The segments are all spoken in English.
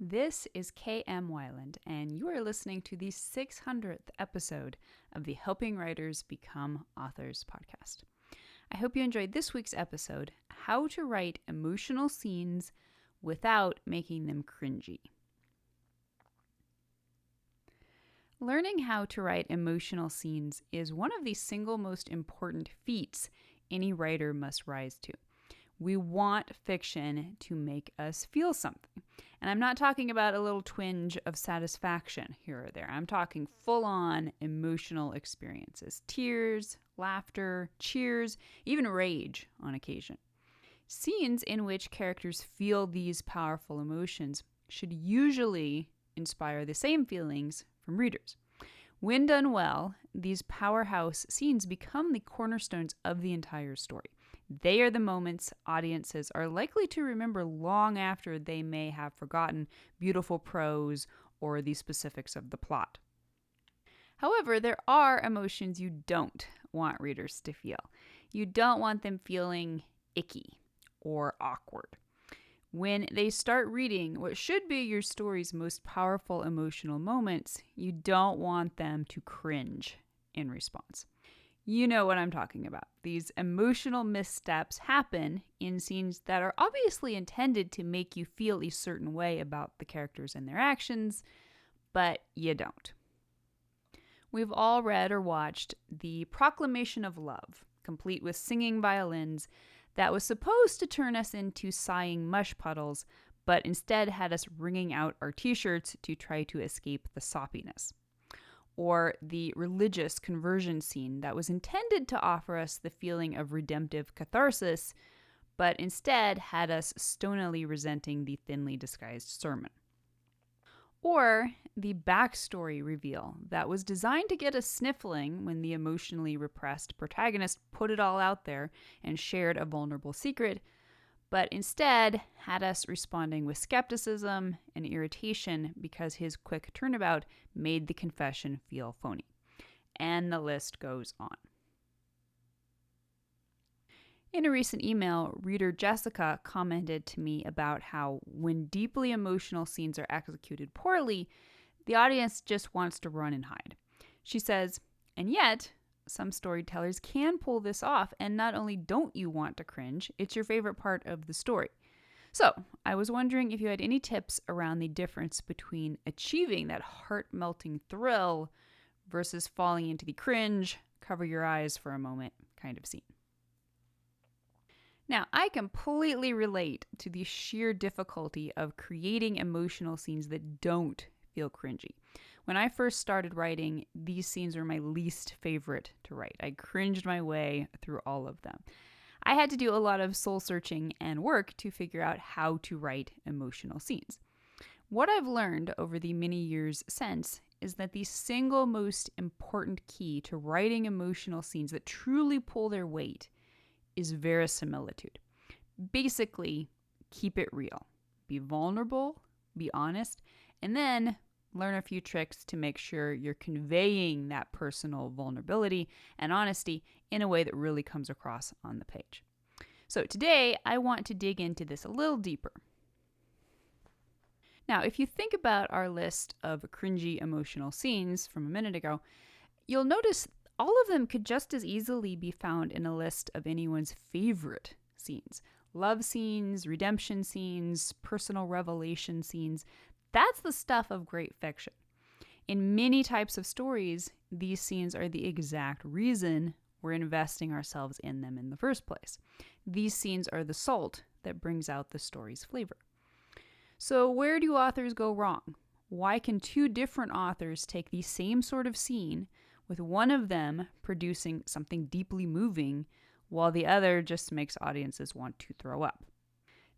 This is KM Wyland, and you are listening to the 600th episode of the Helping Writers Become Authors podcast. I hope you enjoyed this week's episode, How to Write Emotional Scenes Without Making Them Cringy. Learning how to write emotional scenes is one of the single most important feats any writer must rise to. We want fiction to make us feel something. And I'm not talking about a little twinge of satisfaction here or there. I'm talking full-on emotional experiences. Tears, laughter, cheers, even rage on occasion. Scenes in which characters feel these powerful emotions should usually inspire the same feelings from readers. When done well, these powerhouse scenes become the cornerstones of the entire story. They are the moments audiences are likely to remember long after they may have forgotten beautiful prose or the specifics of the plot. However, there are emotions you don't want readers to feel. You don't want them feeling icky or awkward. When they start reading what should be your story's most powerful emotional moments, you don't want them to cringe in response. You know what I'm talking about. These emotional missteps happen in scenes that are obviously intended to make you feel a certain way about the characters and their actions, but you don't. We've all read or watched The Proclamation of Love, complete with singing violins, that was supposed to turn us into sighing mush puddles, but instead had us wringing out our t-shirts to try to escape the soppiness. Or the religious conversion scene that was intended to offer us the feeling of redemptive catharsis, but instead had us stonily resenting the thinly disguised sermon. Or the backstory reveal that was designed to get us sniffling when the emotionally repressed protagonist put it all out there and shared a vulnerable secret, but instead had us responding with skepticism and irritation because his quick turnabout made the confession feel phony. And the list goes on. In a recent email, reader Jessica commented to me about how when deeply emotional scenes are executed poorly, the audience just wants to run and hide. She says, and yet, some storytellers can pull this off, and not only don't you want to cringe, it's your favorite part of the story. So, I was wondering if you had any tips around the difference between achieving that heart-melting thrill versus falling into the cringe, cover your eyes for a moment kind of scene. Now, I completely relate to the sheer difficulty of creating emotional scenes that don't feel cringy. When I first started writing, these scenes were my least favorite to write. I cringed my way through all of them. I had to do a lot of soul-searching and work to figure out how to write emotional scenes. What I've learned over the many years since is that the single most important key to writing emotional scenes that truly pull their weight is verisimilitude. Basically, keep it real. Be vulnerable, be honest, and then learn a few tricks to make sure you're conveying that personal vulnerability and honesty in a way that really comes across on the page. So today, I want to dig into this a little deeper. Now, if you think about our list of cringy emotional scenes from a minute ago, you'll notice all of them could just as easily be found in a list of anyone's favorite scenes. Love scenes, redemption scenes, personal revelation scenes. That's the stuff of great fiction. In many types of stories, these scenes are the exact reason we're investing ourselves in them in the first place. These scenes are the salt that brings out the story's flavor. So where do authors go wrong? Why can two different authors take the same sort of scene, with one of them producing something deeply moving, while the other just makes audiences want to throw up?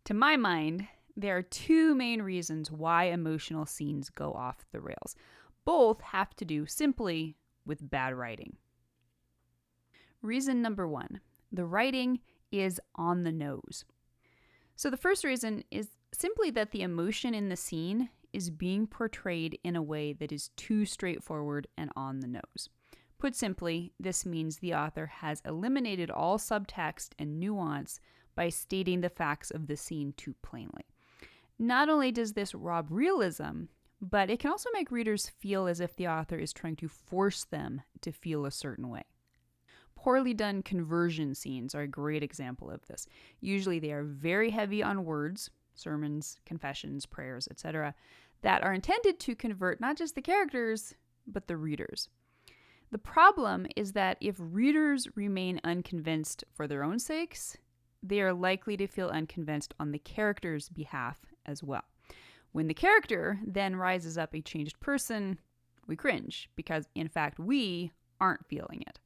To my mind, there are two main reasons why emotional scenes go off the rails. Both have to do simply with bad writing. Reason number one, the writing is on the nose. So the first reason is simply that the emotion in the scene is being portrayed in a way that is too straightforward and on the nose. Put simply, this means the author has eliminated all subtext and nuance by stating the facts of the scene too plainly. Not only does this rob realism, but it can also make readers feel as if the author is trying to force them to feel a certain way. Poorly done conversion scenes are a great example of this. Usually they are very heavy on words, sermons, confessions, prayers, etc., that are intended to convert not just the characters, but the readers. The problem is that if readers remain unconvinced for their own sakes, they are likely to feel unconvinced on the character's behalf as well. When the character then rises up a changed person, we cringe because, in fact, we aren't feeling it.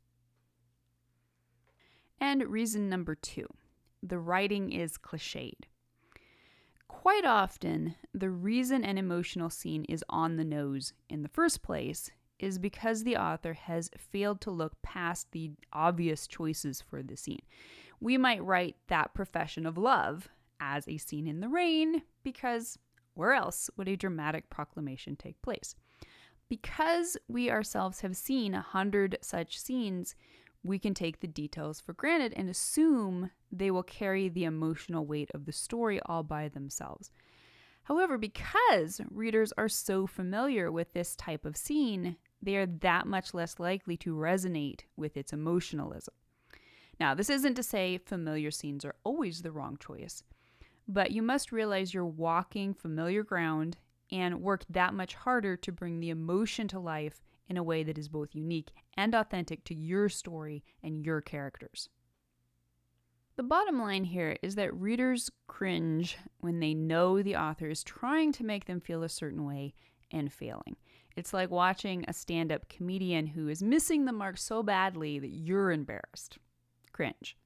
And reason number 2, the writing is cliched. Quite often, the reason an emotional scene is on the nose in the first place is because the author has failed to look past the obvious choices for the scene. We might write that profession of love as a scene in the rain because where else would a dramatic proclamation take place? Because we ourselves have seen 100 such scenes, we can take the details for granted and assume they will carry the emotional weight of the story all by themselves. However, because readers are so familiar with this type of scene, they are that much less likely to resonate with its emotionalism. Now, this isn't to say familiar scenes are always the wrong choice, but you must realize you're walking familiar ground and work that much harder to bring the emotion to life in a way that is both unique and authentic to your story and your characters. The bottom line here is that readers cringe when they know the author is trying to make them feel a certain way and failing. It's like watching a stand-up comedian who is missing the mark so badly that you're embarrassed. Cringe.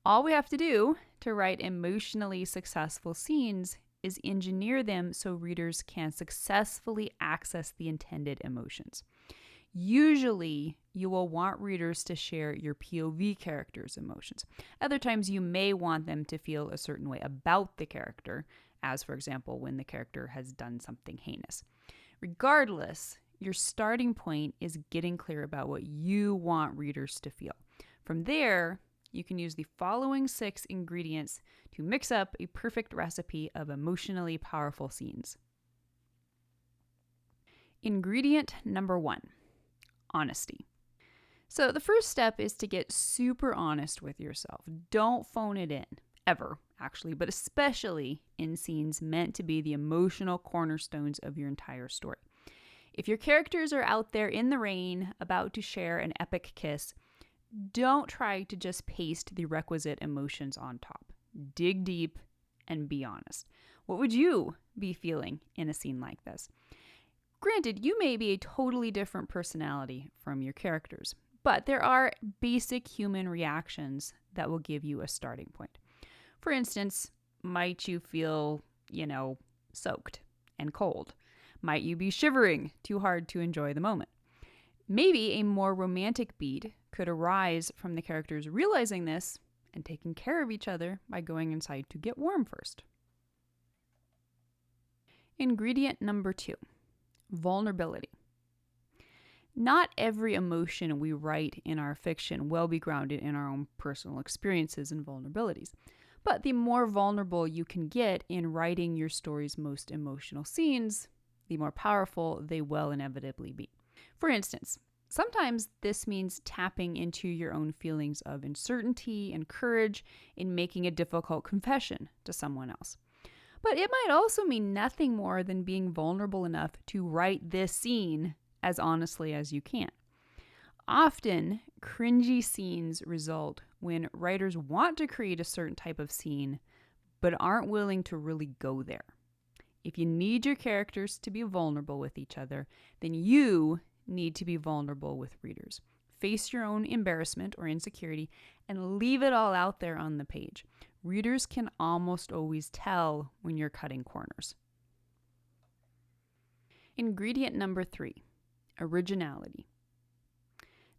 All we have to do to write emotionally successful scenes is engineer them so readers can successfully access the intended emotions. Usually, you will want readers to share your POV character's emotions. Other times, you may want them to feel a certain way about the character, as for example, when the character has done something heinous. Regardless, your starting point is getting clear about what you want readers to feel. From there, you can use the following 6 ingredients to mix up a perfect recipe of emotionally powerful scenes. Ingredient number 1, honesty. So the first step is to get super honest with yourself. Don't phone it in, ever, actually, but especially in scenes meant to be the emotional cornerstones of your entire story. If your characters are out there in the rain, about to share an epic kiss, don't try to just paste the requisite emotions on top. Dig deep and be honest. What would you be feeling in a scene like this? Granted, you may be a totally different personality from your characters, but there are basic human reactions that will give you a starting point. For instance, might you feel, soaked and cold? Might you be shivering too hard to enjoy the moment? Maybe a more romantic beat could arise from the characters realizing this and taking care of each other by going inside to get warm first. Ingredient number 2, vulnerability. Not every emotion we write in our fiction will be grounded in our own personal experiences and vulnerabilities. But the more vulnerable you can get in writing your story's most emotional scenes, the more powerful they will inevitably be. For instance, sometimes this means tapping into your own feelings of uncertainty and courage in making a difficult confession to someone else. But it might also mean nothing more than being vulnerable enough to write this scene as honestly as you can. Often, cringy scenes result when writers want to create a certain type of scene, but aren't willing to really go there. If you need your characters to be vulnerable with each other, then you need to be vulnerable with readers. Face your own embarrassment or insecurity and leave it all out there on the page. Readers can almost always tell when you're cutting corners. Ingredient number 3, originality.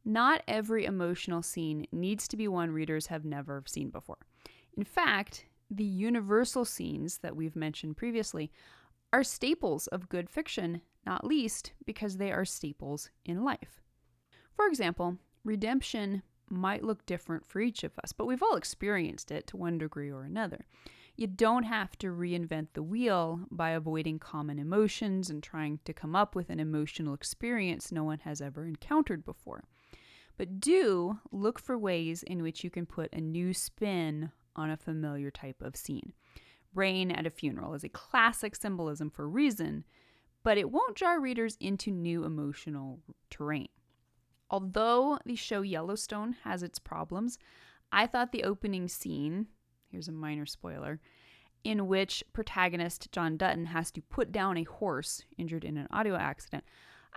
Not every emotional scene needs to be one readers have never seen before. In fact, the universal scenes that we've mentioned previously are staples of good fiction, not least because they are staples in life. For example, redemption might look different for each of us, but we've all experienced it to one degree or another. You don't have to reinvent the wheel by avoiding common emotions and trying to come up with an emotional experience no one has ever encountered before. But do look for ways in which you can put a new spin on a familiar type of scene. Rain at a funeral is a classic symbolism for a reason, but it won't jar readers into new emotional terrain. Although the show Yellowstone has its problems, I thought the opening scene, here's a minor spoiler, in which protagonist John Dutton has to put down a horse injured in an auto accident,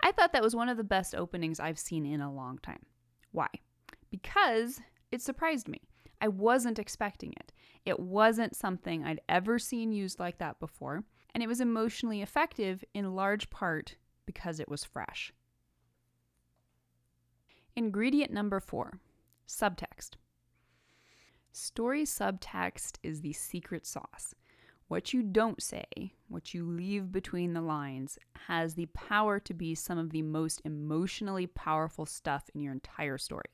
I thought that was one of the best openings I've seen in a long time. Why? Because it surprised me. I wasn't expecting it. It wasn't something I'd ever seen used like that before, and it was emotionally effective in large part because it was fresh. Ingredient number 4, subtext. Story subtext is the secret sauce. What you don't say, what you leave between the lines, has the power to be some of the most emotionally powerful stuff in your entire story.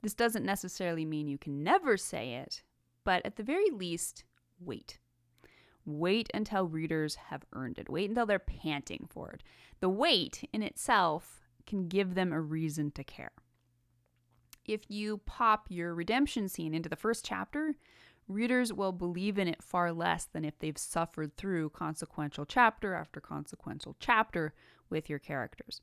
This doesn't necessarily mean you can never say it, but at the very least, wait. Wait until readers have earned it. Wait until they're panting for it. The wait in itself can give them a reason to care. If you pop your redemption scene into the first chapter, readers will believe in it far less than if they've suffered through consequential chapter after consequential chapter with your characters.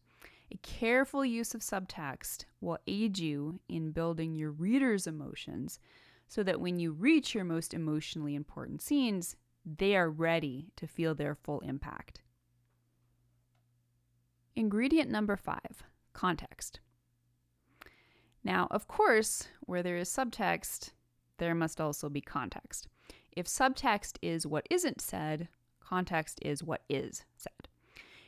A careful use of subtext will aid you in building your readers' emotions so that when you reach your most emotionally important scenes, they are ready to feel their full impact. Ingredient number 5, context. Now, of course, where there is subtext, there must also be context. If subtext is what isn't said, context is what is said.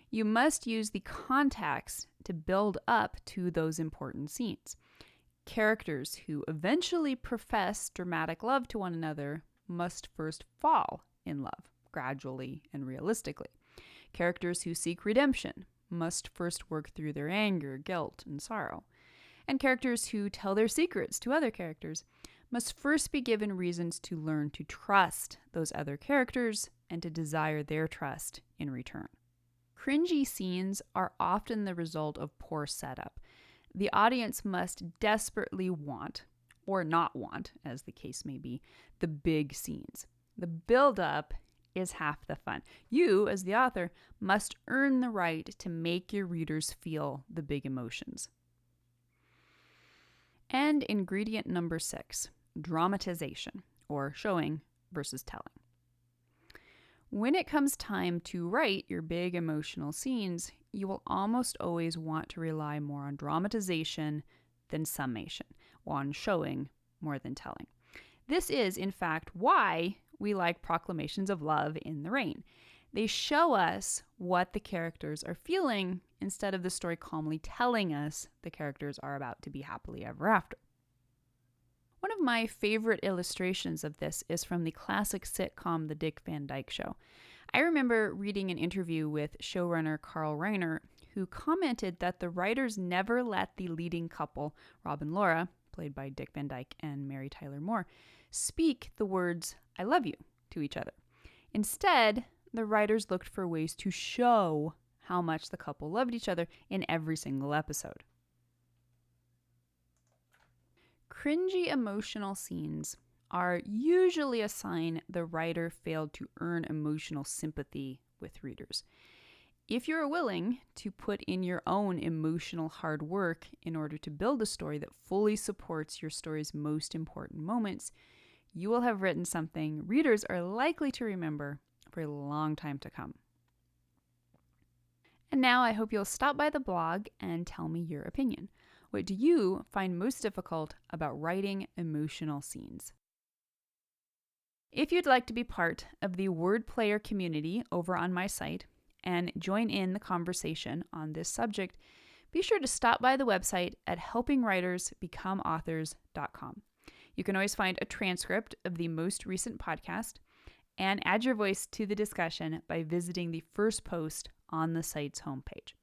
You must use the context to build up to those important scenes. Characters who eventually profess dramatic love to one another must first fall in love, gradually and realistically. Characters who seek redemption must first work through their anger, guilt, and sorrow. And characters who tell their secrets to other characters must first be given reasons to learn to trust those other characters and to desire their trust in return. Cringey scenes are often the result of poor setup. The audience must desperately want, or not want, as the case may be, the big scenes. The build-up is half the fun. You, as the author, must earn the right to make your readers feel the big emotions. And ingredient number 6, dramatization, or showing versus telling. When it comes time to write your big emotional scenes, you will almost always want to rely more on dramatization than summation, on showing more than telling. This is, in fact, why we like proclamations of love in the rain. They show us what the characters are feeling instead of the story calmly telling us the characters are about to be happily ever after. One of my favorite illustrations of this is from the classic sitcom The Dick Van Dyke Show. I remember reading an interview with showrunner Carl Reiner, who commented that the writers never let the leading couple, Rob and Laura, played by Dick Van Dyke and Mary Tyler Moore, speak the words, "I love you," to each other. Instead, the writers looked for ways to show how much the couple loved each other in every single episode. Cringy emotional scenes are usually a sign the writer failed to earn emotional sympathy with readers. If you're willing to put in your own emotional hard work in order to build a story that fully supports your story's most important moments, you will have written something readers are likely to remember for a long time to come. And now I hope you'll stop by the blog and tell me your opinion. What do you find most difficult about writing emotional scenes? If you'd like to be part of the word player community over on my site and join in the conversation on this subject, be sure to stop by the website at helpingwritersbecomeauthors.com. You can always find a transcript of the most recent podcast and add your voice to the discussion by visiting the first post on the site's homepage.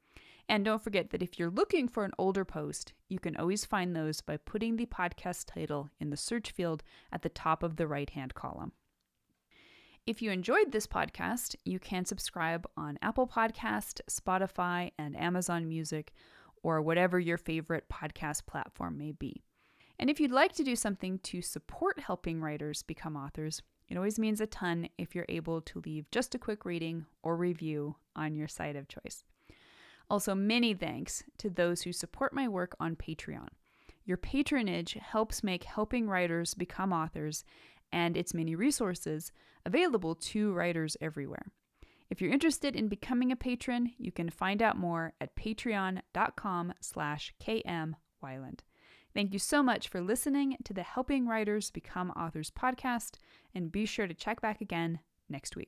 And don't forget that if you're looking for an older post, you can always find those by putting the podcast title in the search field at the top of the right-hand column. If you enjoyed this podcast, you can subscribe on Apple Podcast, Spotify, and Amazon Music, or whatever your favorite podcast platform may be. And if you'd like to do something to support helping writers become authors, it always means a ton if you're able to leave just a quick rating or review on your site of choice. Also, many thanks to those who support my work on Patreon. Your patronage helps make helping writers become authors and its many resources available to writers everywhere. If you're interested in becoming a patron, you can find out more at patreon.com/kmweiland. Thank you so much for listening to the Helping Writers Become Authors podcast, and be sure to check back again next week.